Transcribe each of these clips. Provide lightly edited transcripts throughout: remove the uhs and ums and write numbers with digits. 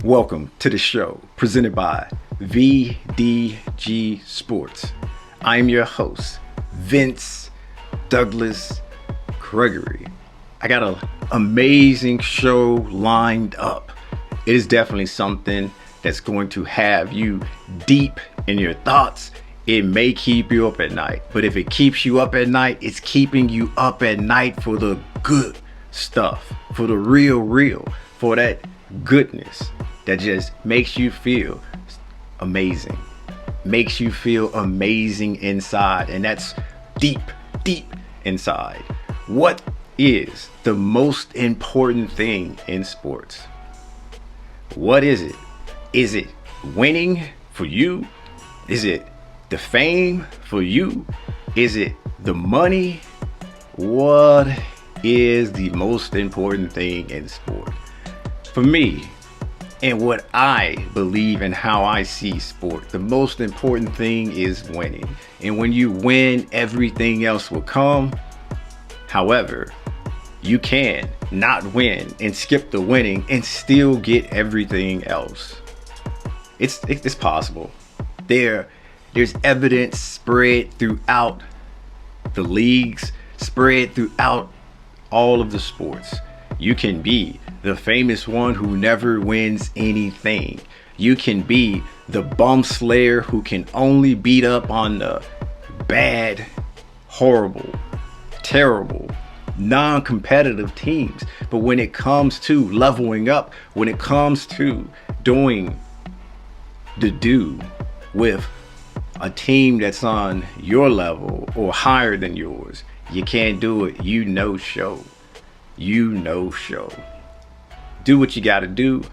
Welcome to the show presented by VDG Sports. I'm your host, Vince Douglas Gregory. I got an amazing show lined up. It is definitely something that's going to have you deep in your thoughts. It may keep you up at night, but if it keeps you up at night, it's keeping you up at night for the good stuff, for the real, for that goodness that just makes you feel amazing, makes you feel amazing inside, and that's deep inside. What is the most important thing in sports? What is it? Is it winning for you? Is it the fame for you? Is it the money? What is the most important thing in sport? For me, and what I believe and how I see sport, the most important thing is winning. And when you win, everything else will come. However, you can not win and skip the winning and still get everything else. It's possible. There's evidence spread throughout the leagues, spread throughout all of the sports. You can be the famous one who never wins anything. You can be the bum slayer who can only beat up on the bad, horrible, terrible, non-competitive teams. But when it comes to leveling up, when it comes to doing the do with a team that's on your level or higher than yours, you can't do it. You no show. Do what you gotta do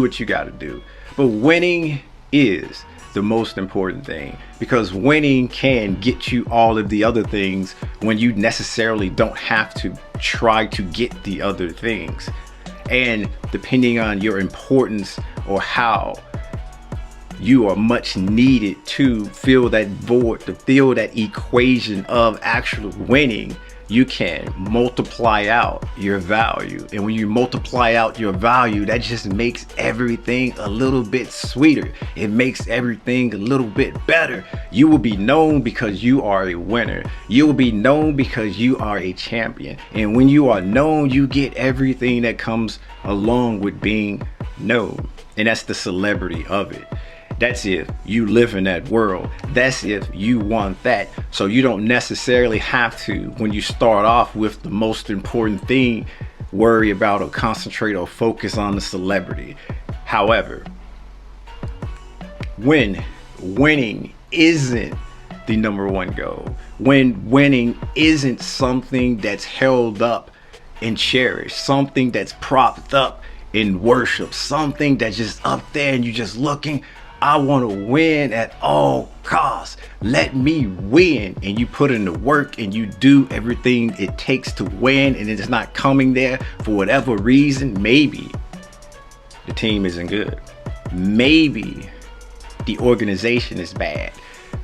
what you gotta do. But winning is the most important thing, because winning can get you all of the other things when you necessarily don't have to try to get the other things. And depending on your importance or how you are much needed to fill that void, to fill that equation of actual winning, you can multiply out your value. And when you multiply out your value, that just makes everything a little bit sweeter. It makes everything a little bit better. You will be known because you are a winner. You will be known because you are a champion. And when you are known, you get everything that comes along with being known. And that's the celebrity of it. That's if you live in that world. That's if you want that. So you don't necessarily have to, when you start off with the most important thing, worry about or concentrate or focus on the celebrity. However, when winning isn't the number one goal, when winning isn't something that's held up and cherished, something that's propped up in worship, something that's just up there and you're just looking, I want to win at all costs. Let me win. And you put in the work and you do everything it takes to win, and it's not coming there for whatever reason. Maybe the team isn't good. Maybe the organization is bad.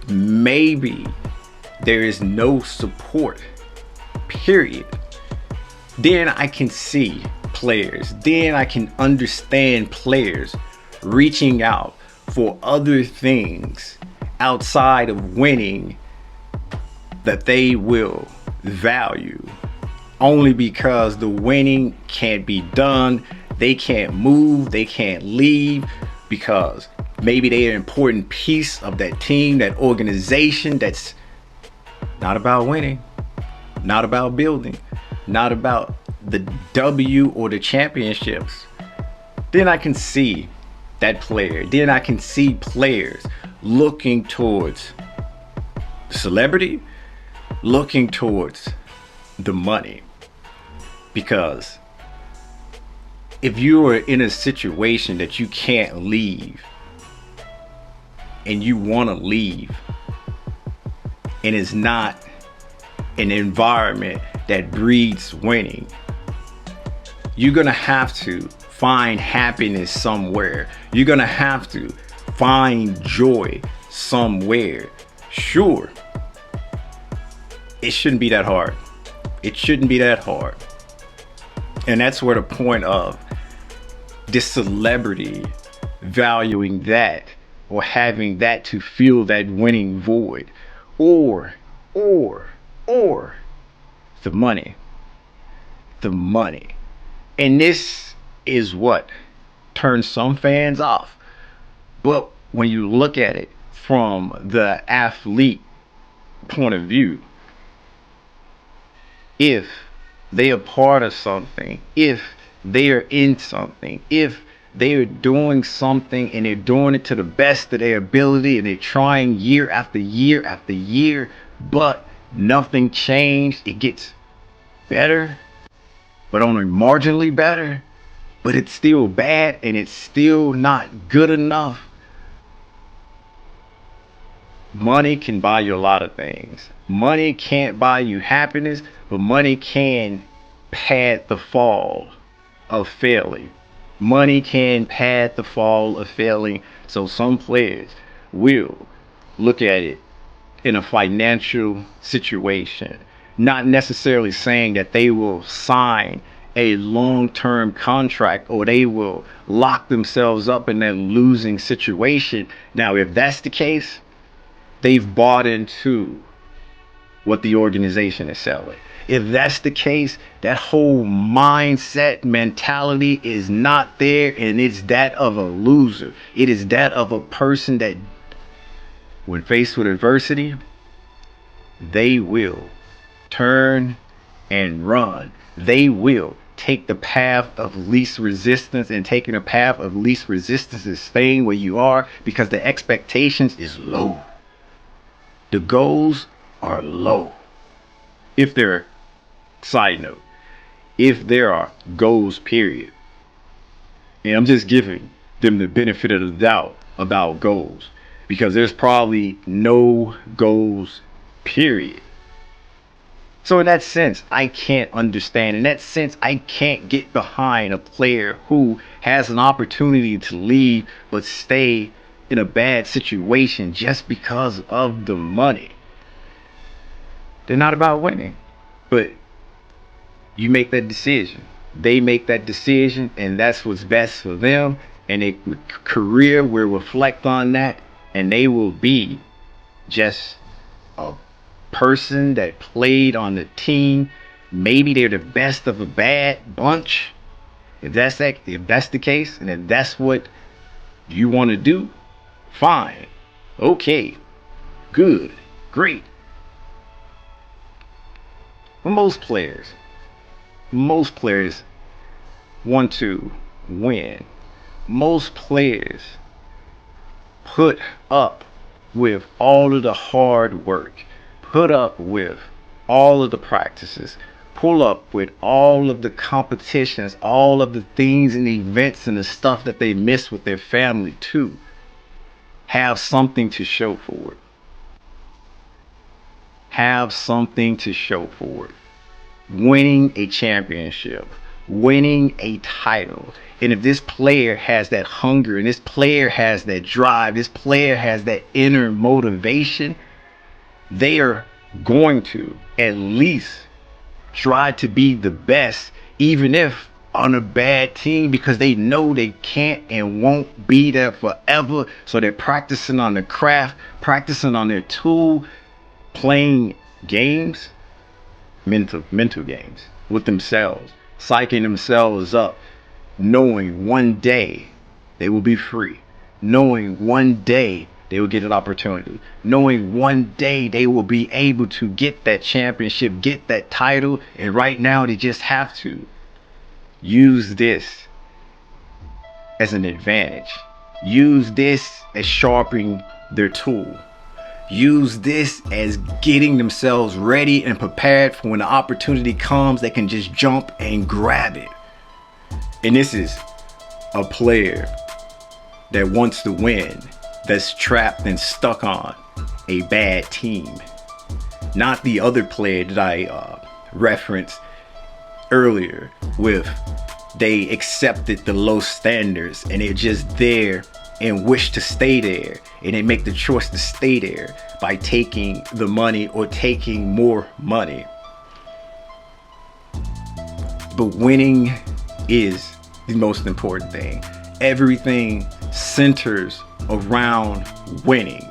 Maybe there is no support, period. Then I can see players. Then I can understand players reaching out for other things outside of winning that they will value, only because the winning can't be done. They can't move, they can't leave, because maybe they're an important piece of that team, that organization that's not about winning, not about building, not about the W or the championships. Then I can see that player. Then I can see players looking towards celebrity, looking towards the money. Because if you are in a situation that you can't leave and you want to leave, and it's not an environment that breeds winning, you're gonna have to find happiness somewhere. You're gonna have to find joy somewhere. Sure, it shouldn't be that hard. It shouldn't be that hard. And that's where the point of this celebrity valuing that, or having that to fill that winning void, or or or the money. The money. And this is what turns some fans off. But when you look at it from the athlete point of view, if they are part of something, if they are in something, if they are doing something and they're doing it to the best of their ability and they're trying year after year after year, but nothing changed, it gets better, but only marginally better, but it's still bad and it's still not good enough. Money can buy you a lot of things. Money can't buy you happiness, but money can pad the fall of failing. Money can pad the fall of failing. So some players will look at it in a financial situation, not necessarily saying that they will sign a long-term contract or they will lock themselves up in that losing situation. Now, if that's the case, they've bought into what the organization is selling. If that's the case, that whole mindset mentality is not there, and it's that of a loser. It is that of a person that, when faced with adversity, they will turn and run. They will take the path of least resistance, and taking the path of least resistance is staying where you are because the expectations is low. The goals are low. If there, side note, if there are goals, period, and I'm just giving them the benefit of the doubt about goals, because there's probably no goals, period. So in that sense, I can't understand. In that sense, I can't get behind a player who has an opportunity to leave but stay in a bad situation just because of the money. They're not about winning, but you make that decision. They make that decision, and that's what's best for them. And their career will reflect on that, and they will be just a person that played on the team. Maybe they're the best of a bad bunch. If that's the case, and if that's what you want to do, fine, okay, good, great. But most players want to win. Most players put up with all of the hard work, put up with all of the practices, pull up with all of the competitions, all of the things and events and the stuff that they miss with their family to have something to show for it. Have something to show for it. Winning a championship, winning a title. And if this player has that hunger, and this player has that drive, this player has that inner motivation, they are going to at least try to be the best, even if on a bad team, because they know they can't and won't be there forever. So they're practicing on the craft, practicing on their tool, playing games, mental games with themselves, psyching themselves up, knowing one day they will be free, knowing one day they will get an opportunity, knowing one day they will be able to get that championship, get that title. And right now they just have to use this as an advantage, use this as sharpening their tool, use this as getting themselves ready and prepared for when the opportunity comes, they can just jump and grab it. And this is a player that wants to win, that's trapped and stuck on a bad team. Not the other player that I referenced earlier with they accepted the low standards and they're just there and wish to stay there, and they make the choice to stay there by taking the money or taking more money. But winning is the most important thing. Everything centers around winning.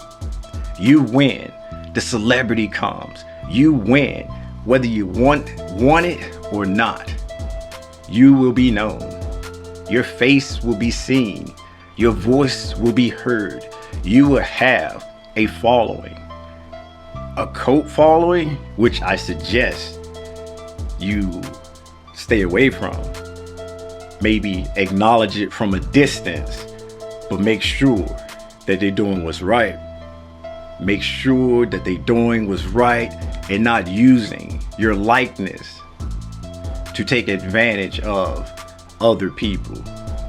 You win, the celebrity comes. You win, whether you want it or not. You will be known. Your face will be seen. Your voice will be heard. You will have a following. A cult following, which I suggest you stay away from. Maybe acknowledge it from a distance, but make sure that they're doing what's right. Make sure that they're doing what's right and not using your likeness to take advantage of other people.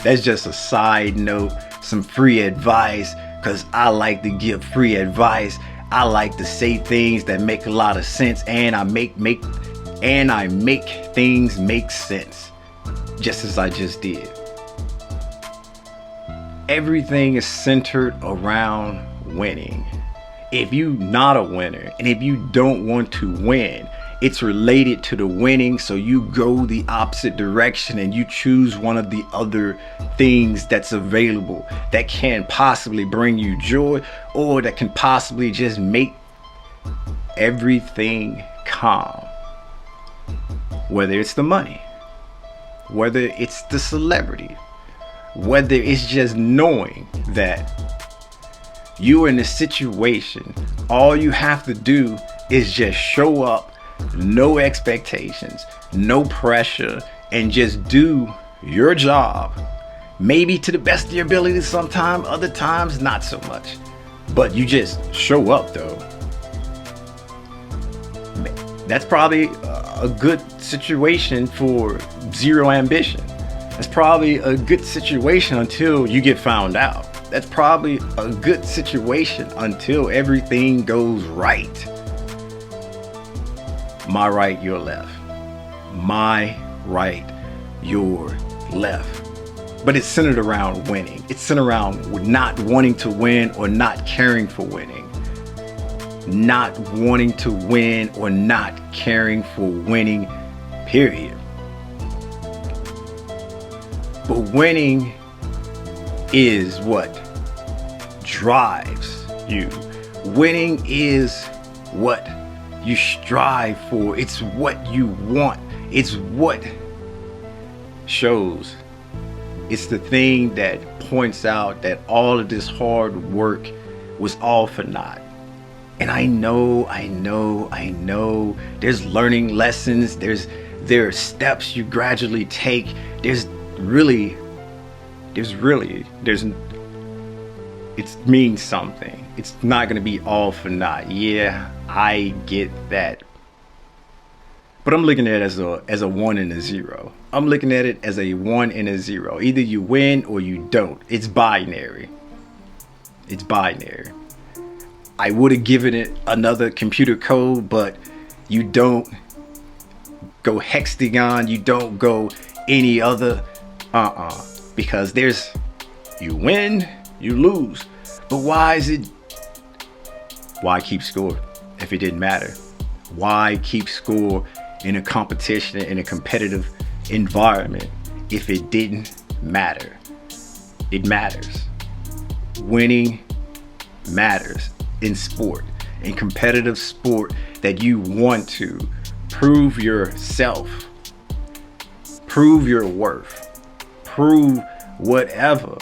That's just a side note, some free advice, because I like to give free advice. I like to say things that make a lot of sense, and I make things make sense, just as I just did. Everything is centered around winning. If you're not a winner, and if you don't want to win, it's related to the winning, so you go the opposite direction and you choose one of the other things that's available that can possibly bring you joy, or that can possibly just make everything calm. Whether it's the money, whether it's the celebrity, whether it's just knowing that you're in a situation, all you have to do is just show up, no expectations, no pressure, and just do your job. Maybe to the best of your ability sometimes, other times not so much. But you just show up though. That's probably a good situation for zero ambition. That's probably a good situation until you get found out. That's probably a good situation until everything goes right. My right, your left. My right, your left. But it's centered around winning. It's centered around not wanting to win or not caring for winning. Not wanting to win or not caring for winning, period. But winning is what drives you. Winning is what you strive for. It's what you want. It's what shows. It's the thing that points out that all of this hard work was all for naught. And I know, there's learning lessons. There are steps you gradually take. It means something. It's not going to be all for naught. Yeah, I get that. But I'm looking at it as a 1 and a 0. I'm looking at it as a 1 and a 0. Either you win or you don't. It's binary. It's binary. I would have given it another computer code, but you don't go hexagon. You don't go any other. Because you win, you lose. But why keep score if it didn't matter? Why keep score in a competition, in a competitive environment, if it didn't matter? It matters. Winning matters in sport, in competitive sport, that you want to prove yourself, prove your worth, prove whatever.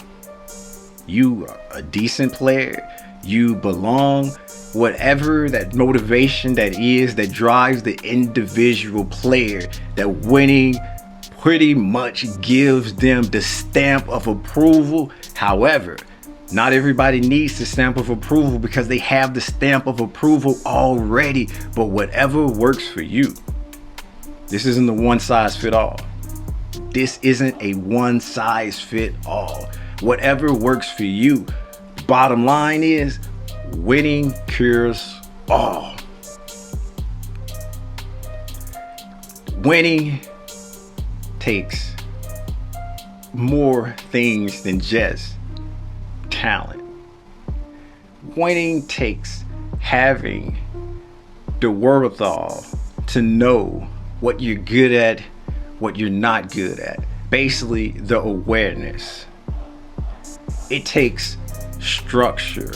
You are a decent player, you belong, whatever that motivation that is that drives the individual player, that winning pretty much gives them the stamp of approval. However, not everybody needs the stamp of approval because they have the stamp of approval already. But whatever works for you. This isn't a one size fit all. This isn't a one size fit all. Whatever works for you. Bottom line is, winning cures all. Winning takes more things than just talent. Winning takes having the wherewithal to know what you're good at, what you're not good at. basically the awareness. It takes structure.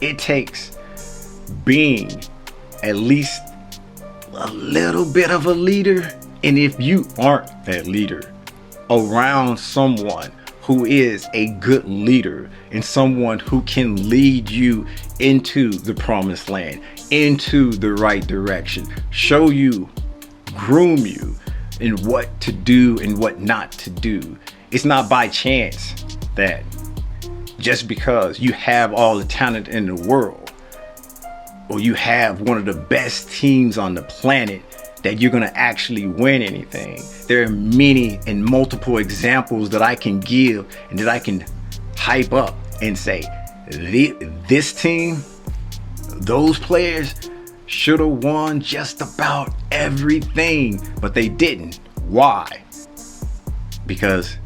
It takes being at least a little bit of a leader. And if you aren't that leader, around someone who is a good leader and someone who can lead you into the promised land, into the right direction, show you, groom you in what to do and what not to do. It's not by chance that just because you have all the talent in the world, or you have one of the best teams on the planet, that you're going to actually win anything. There are many and multiple examples that I can give and that I can hype up and say, this team, those players should have won just about everything, but they didn't. Why? Because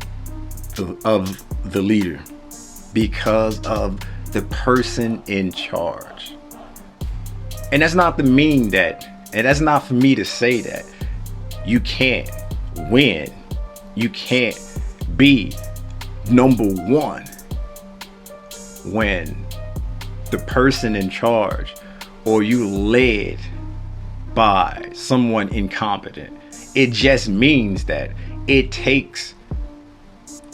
of the leader, because of the person in charge. And that's not to mean that, and that's not for me to say that you can't win, you can't be number one when the person in charge or you led by someone incompetent. It just means that it takes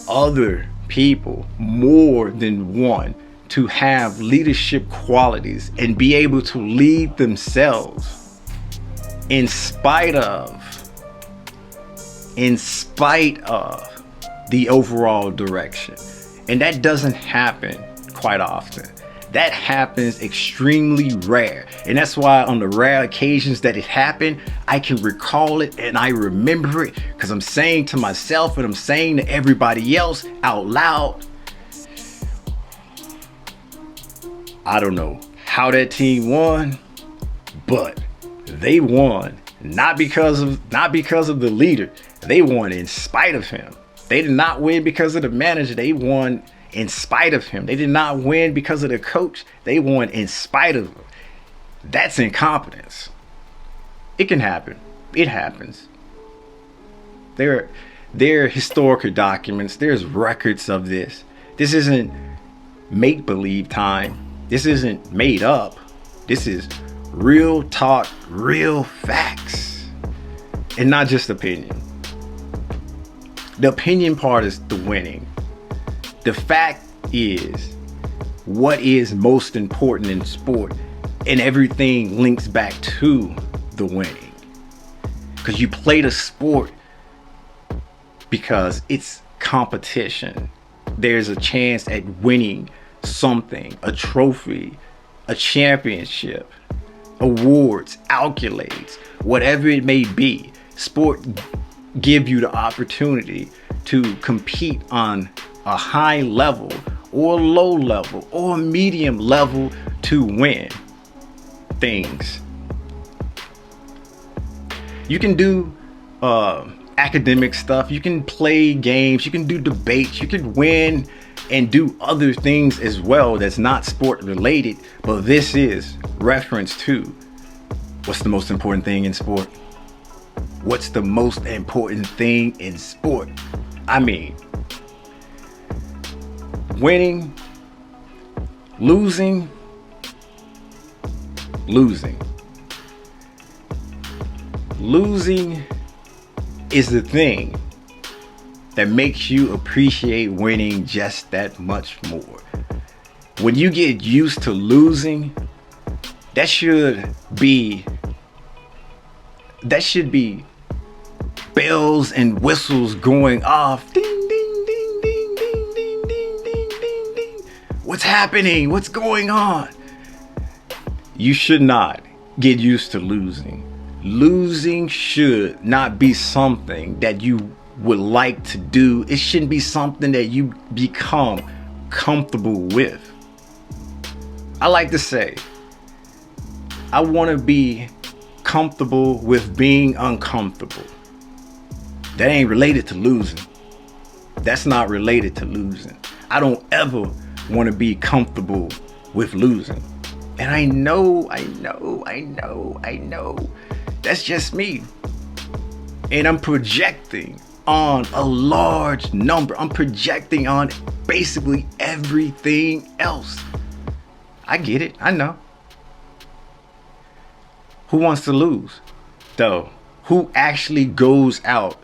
other people, more than one, to have leadership qualities and be able to lead themselves in spite of the overall direction. And that doesn't happen quite often. That happens extremely rare. And that's why on the rare occasions that it happened, I can recall it and I remember it because I'm saying to myself and I'm saying to everybody else out loud, I don't know how that team won, but they won not because of the leader. They won in spite of him. They did not win because of the manager. They won in spite of him. They did not win because of the coach. They won in spite of him. That's incompetence. It can happen. It happens. There are historical documents. There's records of this. This isn't make-believe time. This isn't made up. This is real talk, real facts, and not just opinion. The opinion part is the winning. The fact is what is most important in sport, and everything links back to the winning. Because you play the sport because it's competition. There's a chance at winning something, a trophy, a championship, awards, accolades, whatever it may be. Sport give you the opportunity to compete on a high level or low level or medium level to win things. You can do academic stuff, you can play games, you can do debates, you can win and do other things as well that's not sport related, but this is reference to what's the most important thing in sport. What's the most important thing in sport? I mean, winning, losing. Losing is the thing that makes you appreciate winning just that much more. When you get used to losing, that should be bells and whistles going off. Ding, ding, ding, ding, ding, ding, ding, ding, ding, ding. What's happening? What's going on? You should not get used to losing. Losing should not be something that you would like to do. It shouldn't be something that you become comfortable with. I like to say, I want to be comfortable with being uncomfortable. That ain't related to losing. That's not related to losing. I don't ever want to be comfortable with losing. And I know. That's just me. And I'm projecting on a large number. I'm projecting on basically everything else. I get it. I know. Who wants to lose? Though, who actually goes out?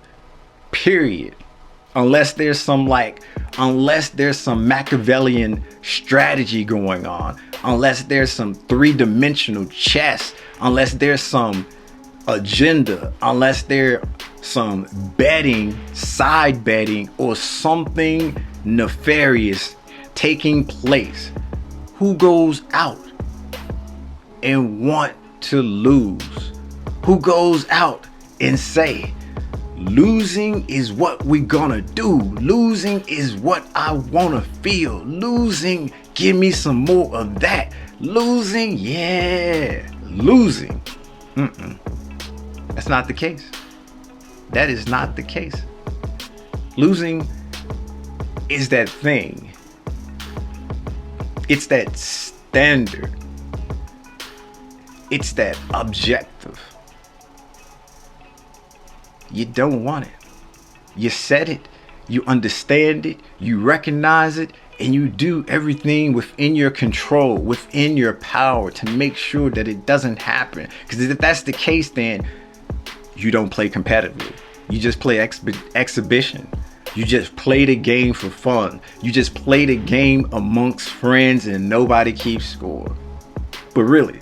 Period. Unless there's some Machiavellian strategy going on, unless there's some three-dimensional chess, unless there's some agenda, unless there's some betting, side betting, or something nefarious taking place. Who goes out and want to lose? Who goes out and say, losing is what we gonna do. Losing is what I wanna feel. Losing, give me some more of that. Losing, yeah. Losing. That's not the case. That is not the case. Losing is that thing. It's that standard. It's that objective. You don't want it. You said it, you understand it, you recognize it, and you do everything within your control, within your power to make sure that it doesn't happen. Because if that's the case, then you don't play competitively. You just play exhibition. You just play the game for fun. You just play the game amongst friends and nobody keeps score. But really,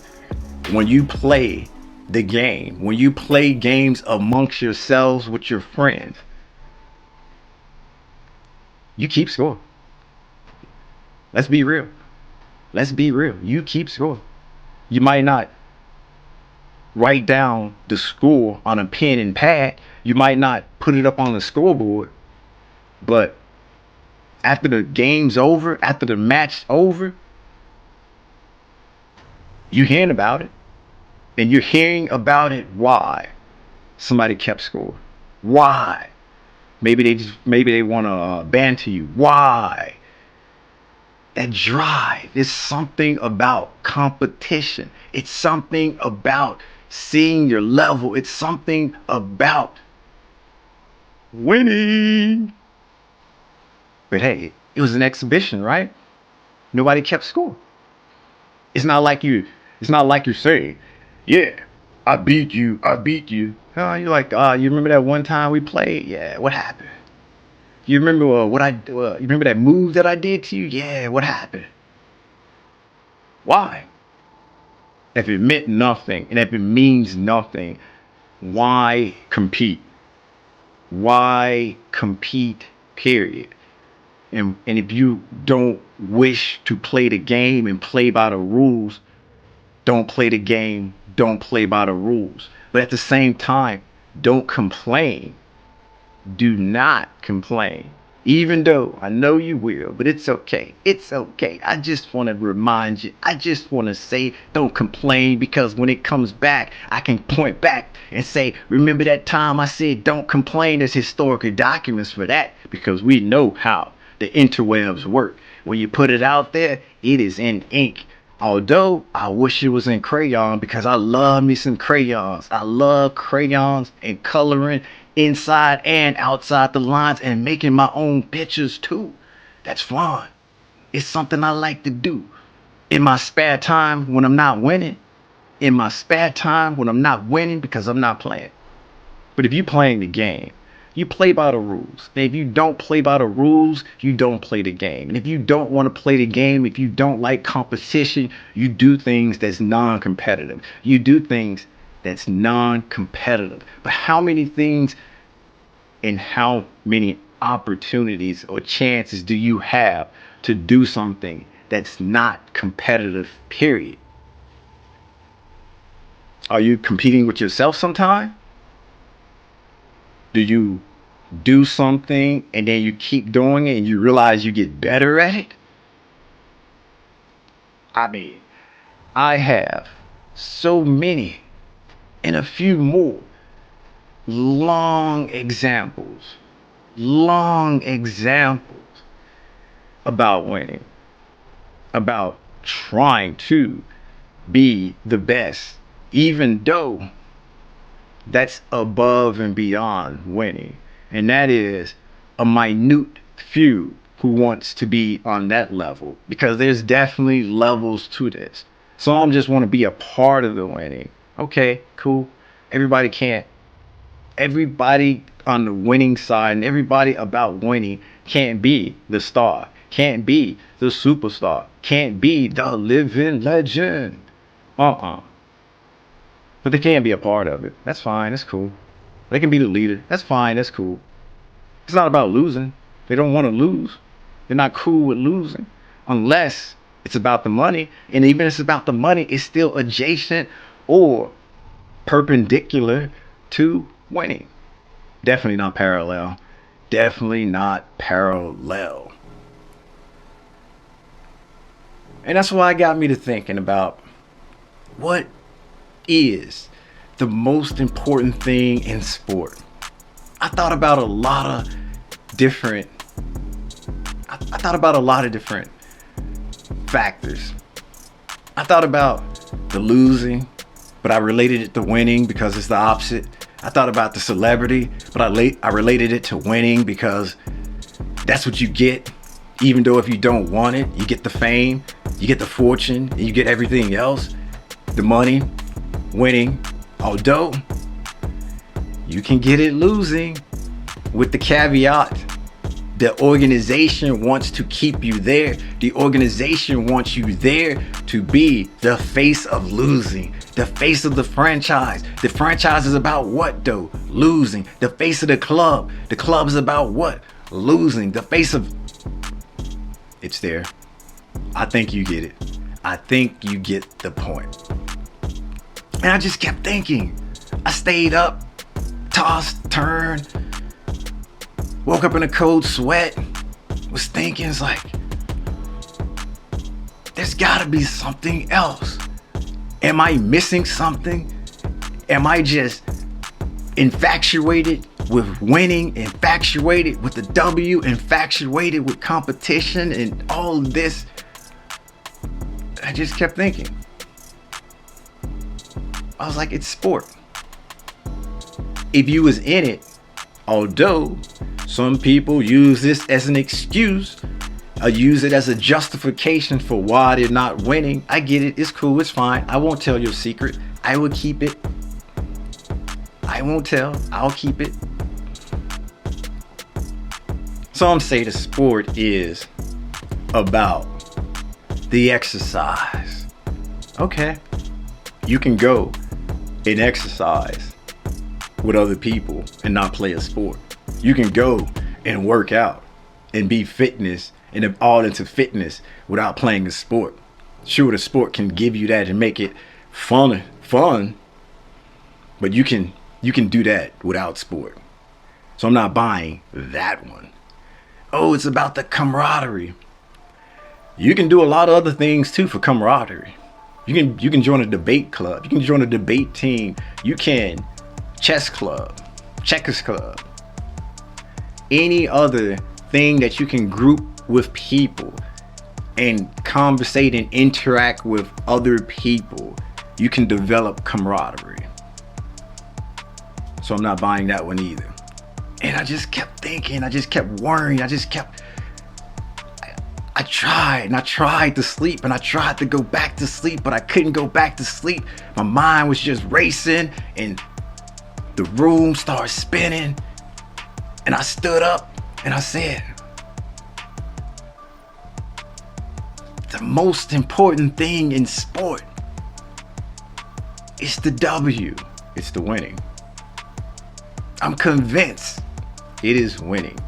when you play the game, when you play games amongst yourselves with your friends, you keep score. Let's be real. Let's be real. You keep score. You might not write down the score on a pen and pad. You might not put it up on the scoreboard. But after the game's over, after the match's over, you're hearing about it. And you're hearing about it why somebody kept score. Why? Maybe they want to banter you. Why? That drive is something about competition. It's something about seeing your level. It's something about winning. But hey, it was an exhibition, right? Nobody kept score. It's not like you're saying, yeah, I beat you. You're like, you remember that one time we played? Yeah, what happened? You remember you remember that move that I did to you? Yeah, what happened? Why? If it meant nothing and if it means nothing, why compete? Why compete, period? And if you don't wish to play the game and play by the rules, don't play the game, don't play by the rules. But at the same time, don't complain. Do not complain. Even though I know you will, but it's okay. It's okay. I just want to remind you. I just want to say, don't complain, because when it comes back, I can point back and say, remember that time I said don't complain? There's historical documents for that, because we know how the interwebs work. When you put it out there, it is in ink. Although I wish it was in crayon, because I love me some crayons. I love crayons and coloring inside and outside the lines and making my own pictures too. That's fun. It's something I like to do. In my spare time when I'm not winning. In my spare time when I'm not winning because I'm not playing. But if you're playing the game, you play by the rules. And if you don't play by the rules, you don't play the game. And if you don't want to play the game, if you don't like competition, you do things that's non-competitive. You do things that's non-competitive. But how many things and how many opportunities or chances do you have to do something that's not competitive, period? Are you competing with yourself sometime? Do you do something and then you keep doing it and you realize you get better at it? I mean, I have so many and a few more long examples about winning, about trying to be the best, even though that's above and beyond winning. And that is a minute few who wants to be on that level, because there's definitely levels to this. Some just want to be a part of the winning. Okay, cool. Everybody can't. Everybody on the winning side and everybody about winning can't be the star, can't be the superstar, can't be the living legend. Uh-uh. But they can be a part of it. That's fine. That's cool. They can be the leader. That's fine. That's cool. It's not about losing. They don't want to lose. They're not cool with losing unless it's about the money. And even if it's about the money, it's still adjacent or perpendicular to winning. Definitely not parallel. Definitely not parallel. And that's why it got me to thinking about what is the most important thing in sport. I thought about a lot of different I thought about a lot of different factors. I thought about the losing, but I related it to winning because it's the opposite. I thought about the celebrity, but I related it to winning because that's what you get. Even though if you don't want it, you get the fame, you get the fortune, and you get everything else, the money, winning. Although you can get it losing, with the caveat, the organization wants to keep you there. The organization wants you there to be the face of losing, the face of the franchise. The franchise is about what though? Losing. The face of the club is about what? Losing. The face of... It's there. I think you get it. I think you get the point. And I just kept thinking. I stayed up, tossed, turned, woke up in a cold sweat, was thinking, it's like, there's gotta be something else. Am I missing something? Am I just infatuated with winning, infatuated with the W, infatuated with competition and all this? I just kept thinking. I was like, it's sport. If you was in it, although some people use this as an excuse, or use it as a justification for why they're not winning. I get it. It's cool. It's fine. I won't tell your secret. I will keep it. I won't tell. I'll keep it. Some say the sport is about the exercise. Okay. You can go and exercise with other people and not play a sport. You can go and work out and be fitness and all into fitness without playing a sport. Sure, the sport can give you that and make it fun, but you can do that without sport. So I'm not buying that one. Oh, it's about the camaraderie. You can do a lot of other things too for camaraderie. You can join a debate club. You can join a debate team. You can chess club, checkers club, any other thing that you can group with people and conversate and interact with other people. You can develop camaraderie. So I'm not buying that one either. And I just kept thinking, I just kept worrying, I tried to sleep and I tried to go back to sleep, but I couldn't go back to sleep. My mind was just racing and the room started spinning. And I stood up and I said, the most important thing in sport is the W. It's the winning. I'm convinced it is winning.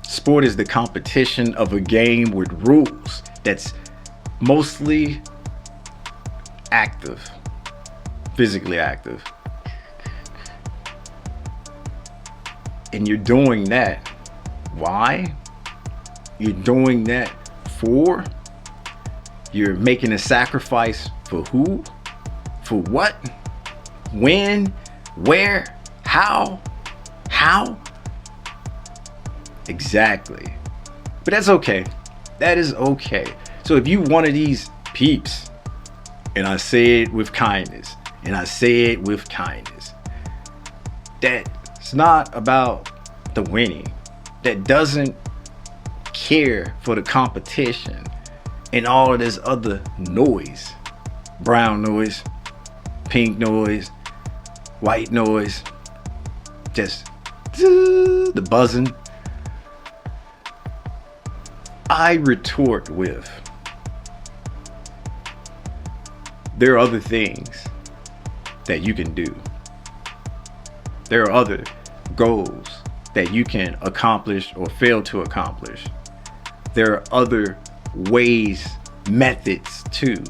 Sport is the competition of a game with rules that's mostly active, physically active. And you're doing that. Why? You're doing that for? You're making a sacrifice for who? For what? When? Where? How? How? Exactly. But that's okay. That is okay. So if you one of these peeps, and I say it with kindness, that's not about the winning, that doesn't care for the competition and all of this other noise, brown noise, pink noise, white noise, just the buzzing. I retort with, there are other things that you can do. There are other goals that you can accomplish or fail to accomplish. There are other ways, methods to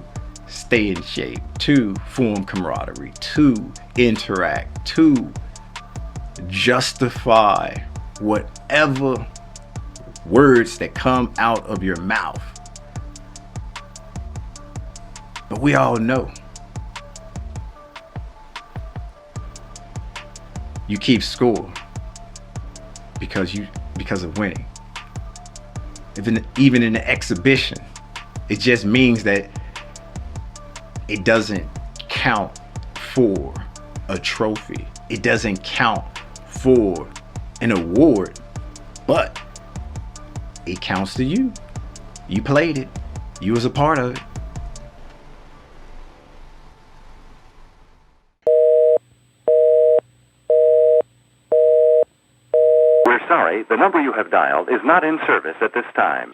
stay in shape, to form camaraderie, to interact, to justify whatever words that come out of your mouth. But we all know you keep score because of winning. Even in the exhibition, it just means that it doesn't count for a trophy. It doesn't count for an award, but it counts to you. You played it. You was a part of it. We're sorry, the number you have dialed is not in service at this time.